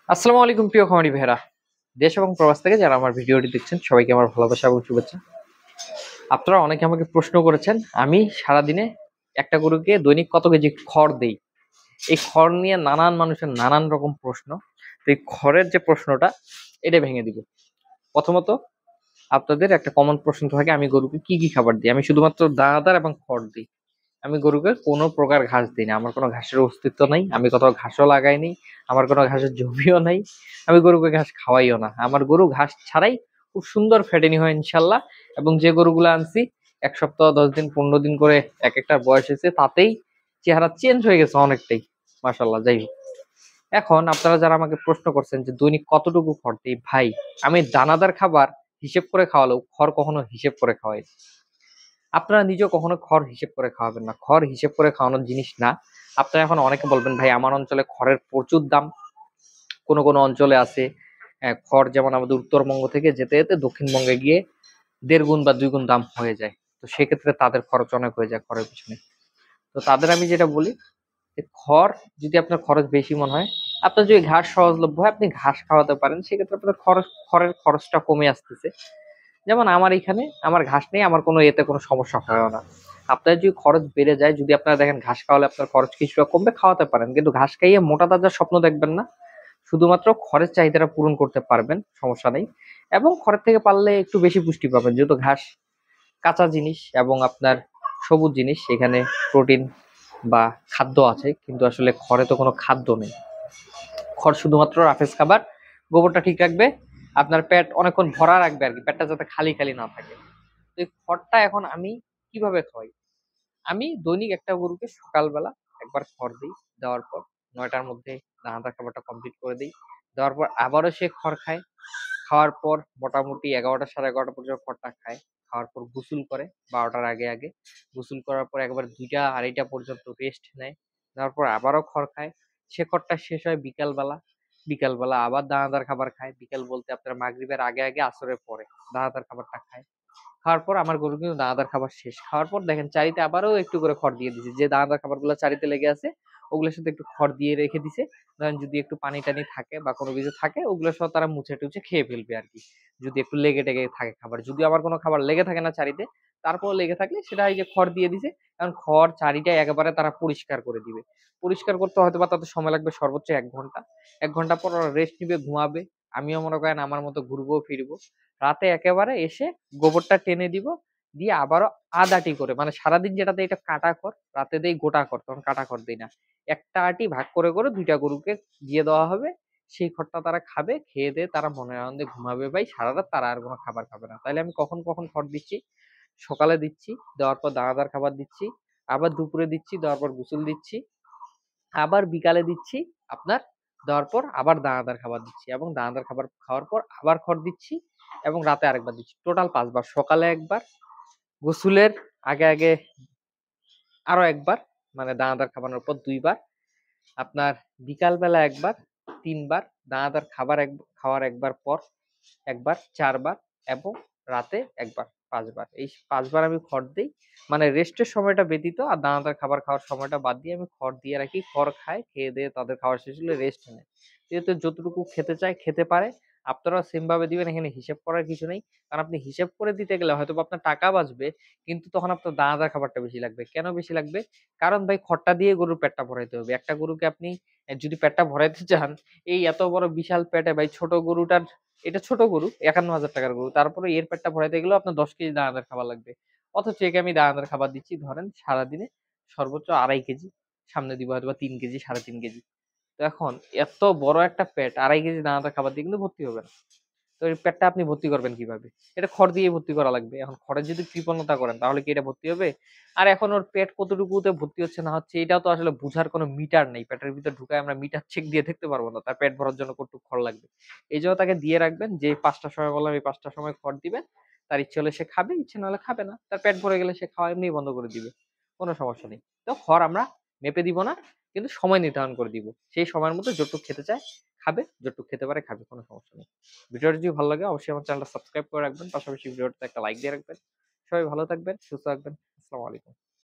আসসালামু আলাইকুম প্রিয় খামারি ভাইরা, দেশ এবং প্রবাস থেকে যারা আমার ভিডিওটি দেখছেন সবাইকে আমার ভালোবাসা এবং শুভেচ্ছা। আপনারা অনেকে আমাকে প্রশ্ন করেছেন আমি সারাদিনে একটা গরুকে দৈনিক কত কেজি খড় দেই। এই খড় নিয়ে নানান মানুষের নানান রকম প্রশ্ন। তো এই খড়ের যে প্রশ্নটা, এটা ভেঙে দিব। প্রথমত, আপনাদের একটা কমন প্রশ্ন থাকে আমি গরুকে কি কি খাবার দিই। আমি শুধুমাত্র দানাদার এবং খড় দিই। আমি গরুকে কোনো প্রকার ঘাস দিই না। আমার কোনো ঘাসের অস্তিত্ব নাই। আমি কোথাও ঘাসও লাগাইনি। আমার কোনো ঘাসের জমিও নাই। আমি গরুকে ঘাস খাওয়াইও না। আমার গরু ঘাস ছাড়াই খুব সুন্দর ফ্যাটেনি হয় ইনশাল্লাহ। এবং যে গরুগুলো আনছি ১ সপ্তাহ ১০ দিন ১৫ দিন করে এক একটার বয়স হয়েছে, তাতেই চেহারা চেঞ্জ হয়ে গেছে অনেকটাই, মাশাল্লাহ। যাই হোক, এখন আপনারা যারা আমাকে প্রশ্ন করছেন যে দৈনিক কতটুকু খড় দিই, ভাই আমি দানাদার খাবার হিসেব করে খাওয়ালেও খড় কখনো হিসেব করে খাওয়াই না। আপনারা নিজেও কখনো খড় হিসেব করে খাওয়াবেন না। খড় হিসেব করে খাওয়ানোর জিনিস না। আপনারা এখন অনেকে বলবেন ভাই আমার অঞ্চলে খড়ের প্রচুর দাম। কোনো কোনো অঞ্চলে আছে খড় যেমন আমাদের উত্তরবঙ্গ থেকে যেতে যেতে দক্ষিণবঙ্গে গিয়ে ১.৫ গুণ বা ২ গুণ দাম হয়ে যায়। তো সেক্ষেত্রে তাদের খরচ অনেক হয়ে যায় খড়ের পিছনে। তো তাদের আমি যেটা বলি যে খড় যদি আপনার খরচ বেশি মনে হয়, আপনার যদি ঘাস সহজলভ্য হয় আপনি ঘাস খাওয়াতে পারেন, সেক্ষেত্রে আপনার খড়ের খরচটা কমে আসতেছে। যেমন আমার এখানে আমার ঘাস নেই, আমার কোনো এতে কোনো সমস্যা হয় না। আপনার যদি খরচ বেড়ে যায়, যদি আপনারা দেখেন ঘাস খাওয়ালে আপনার খরচ কিছুটা কমবে, খাওয়াতে পারেন, কিন্তু ঘাস খাইয়ে মোটা তাজার স্বপ্ন দেখবেন না। শুধুমাত্র খড়ের চাহিদাটা পূরণ করতে পারবেন, সমস্যা নেই। এবং খড়ের থেকে পারলে একটু বেশি পুষ্টি পাবেন, যেহেতু ঘাস কাঁচা জিনিস এবং আপনার সবুজ জিনিস, এখানে প্রোটিন বা খাদ্য আছে, কিন্তু আসলে খড়ে তো কোনো খাদ্য নেই। খড় শুধুমাত্র রাফেজ খাবার। গোবরটা ঠিক রাখবে, আপনার পেট অনেকক্ষণ ভরা রাখবে আর কি, পেটটা যাতে খালি খালি না থাকে। তো এই খড়টা এখন আমি কিভাবে খাওয়াই? আমি দৈনিক একটা গরুকে সকালবেলা একবার খড় দিই। দেওয়ার পর ৯টার মধ্যে দানাদার খাবারটা কমপ্লিট করে দিই। দেওয়ার পর আবারও সে খড় খায়। খাওয়ার পর মোটামুটি ১১টা ১১:৩০ পর্যন্ত খড়টা খায়। খাওয়ার পর গোসল করে ১২টার আগে আগে। গোসল করার পর একবার ২টা ২:৩০ পর্যন্ত রেস্ট নেয়। নেওয়ার পর আবারও খড় খায়। সে খড়টা শেষ হয় বিকালবেলা। বিকালবেলা আবার দানাদার খাবার খায়। বিকাল বলতে আপনার মাগরিবের আগে আগে আসরের পরে দানাদার খাবারটা খায়। খাওয়ার পর আমার গরু কিন্তু দানাদার খাবার শেষ। খাওয়ার পর দেখেন চারিতে আবারও একটু করে খড় দিয়ে দিছে। যে দানাদার খাবারগুলো চারিতে লেগে আছে ওগুলোর সাথে একটু খড় দিয়ে রেখে দিছে। ধরেন যদি একটু পানি-টানি থাকে বা কোনো কিছু থাকে ওগুলো সহ তারা মুছে-টুছে খেয়ে ফেলবে আরকি। যদি একটু লেগে-টেগে থাকে খাবার। যদিও আমার কোনো খাবার লেগে থাকে না চারিতে, তারপরেও লেগে থাকলে সেটা এই যে খড় দিয়ে দিছে। এখন খড় চারিটা একেবারে তারা পরিষ্কার করে দিবে। পরিষ্কার করতে হয়তোবা তাদের সময় লাগবে সর্বোচ্চ ১ ঘন্টা। ১ ঘন্টা পর ওরা রেস্ট নিবে, ঘুমাবে। আমিও মনে করেন আমার মতো ঘুরবো ফিরবো। রাতে একেবারে এসে গোবরটা টেনে দিব। দিয়ে আবারও আধ-আটি করে, মানে সারাদিন যেটা দেই এটা কাটা খড়, রাতে দেই গোটা খড়, তখন কাটা খড় দেই না। একটা আটি ভাগ করে, করে ২ টা গরুকে দিয়ে দেওয়া হবে। সেই খড়টা তারা খাবে। খেয়ে-দেয়ে তারা মনের আনন্দে ঘুমাবে ভাই। সারারাত তারা আর কোন খাবার খাবে না। তাইলে আমি কখন, কখন খড় দিচ্ছি? সকালে দিচ্ছি, দেওয়ার পর দানাদার খাবার দিচ্ছি। আবার দুপুরে দিচ্ছি, দেওয়ার পর গোসল দিচ্ছি। আবার বিকালে দিচ্ছি আপনার, দেওয়ার পর আবার দানাদার খাবার দিচ্ছি এবং দানাদার খাবার খাওয়ার পর আবার খড় দিচ্ছি এবং রাতে আরেকবার দিচ্ছি। টোটাল ৫ বার। সকালে একবার, গোসলের আগে, আগে আরো একবার, মানে দানাদার খাওয়ানোর পর ২ বার, আপনার বিকাল বেলা একবার, ৩ বার, দানাদার খাবার খাওয়ার একবার পর একবার, ৪ বার এবং রাতে একবার, ৫ বার। এই ৫ বার আমি খড় দেই। মানে রেস্টের সময়টা ব্যতীত আর দানাদার খাবার খাওয়ার সময়টা বাদ দিয়ে আমি খড় দিয়ে রাখি। খড় খায়, খেয়ে-দেয়ে তাদের খাওয়া শেষ হলে রেস্ট নেয়। যেহেতু যতটুকু খেতে চায় খেতে পারে। আপনারাও সেম ভাবে দিবেন, এখানে হিসেব করার কিছু নেই। কারণ আপনি হিসেব করে দিতে গেলে হয়তোবা আপনার টাকা বাঁচবে, কিন্তু তখন আপনার দানাদার খাবারটা বেশি লাগবে। কেন বেশি লাগবে? কারণ ভাই খড়টা দিয়ে গরুর পেটটা ভরাইতে হবে। একটা গরুকে আপনি যদি পেটটা ভরাইতে চান, এই এত বড় বিশাল পেটে ভাই ছোট গরুটার, এটা ছোট গরু, ৫১,০০০ টাকার গরু। তারপরে এর পেটটা ভরাইতে গেলেও আপনার ১০ কেজি দানাদার খাবার লাগবে। অথচ একে আমি দানাদার খাবার দিচ্ছি ধরেন সারাদিনে সর্বোচ্চ ২.৫ কেজি। সামনে দিব হয়তোবা ৩ কেজি, ৩.৫ কেজি। তো এখন এত বড় একটা পেট ২.৫ কেজি দানাদার খাবার দিয়ে কিন্তু ভর্তি হবে না। তো এই পেটটা আপনি ভর্তি করবেন কিভাবে? এটা খড় দিয়ে ভর্তি করা লাগবে। এখন খড়ের যদি কৃপণতা করেন তাহলে কি এটা ভর্তি হবে? আর এখন ওর পেট কতটুকুতে ভর্তি হচ্ছে না হচ্ছে এটাও তো আসলে বুঝার কোনো মিটার নেই। পেটের ভিতর ঢুকায় আমরা মিটার চেক দিয়ে দেখতে পারব না। তার পেট ভরার জন্য কতটুকু খড় লাগবে। এইজন্য তাকে দিয়ে রাখবেন যে ৫ টার সময় বললাম এই ৫ টার সময় খড় দিবেন। তার ইচ্ছে হলে সে খাবে, ইচ্ছে না হলে খাবে না। তার পেট ভরে গেলে সে খাওয়া এমনিই বন্ধ করে দিবে। কোনো সমস্যা নেই। তো খড় আমরা মেপে দিব না, কিন্তু সময় নির্ধারণ করে দিব। সেই সময়ের মধ্যে যতটুক খেতে চায় খাবে, যতটুক খেতে পারে খাবে। কোনো সমস্যা নেই। ভিডিওটি যদি ভালো লাগে অবশ্যই আমার চ্যানেলটা সাবস্ক্রাইব করে রাখবেন। পাশাপাশি ভিডিওটাতে একটা লাইক দিয়ে রাখবেন। সবাই ভালো থাকবেন, সুস্থ থাকবেন। আসসালামু আলাইকুম।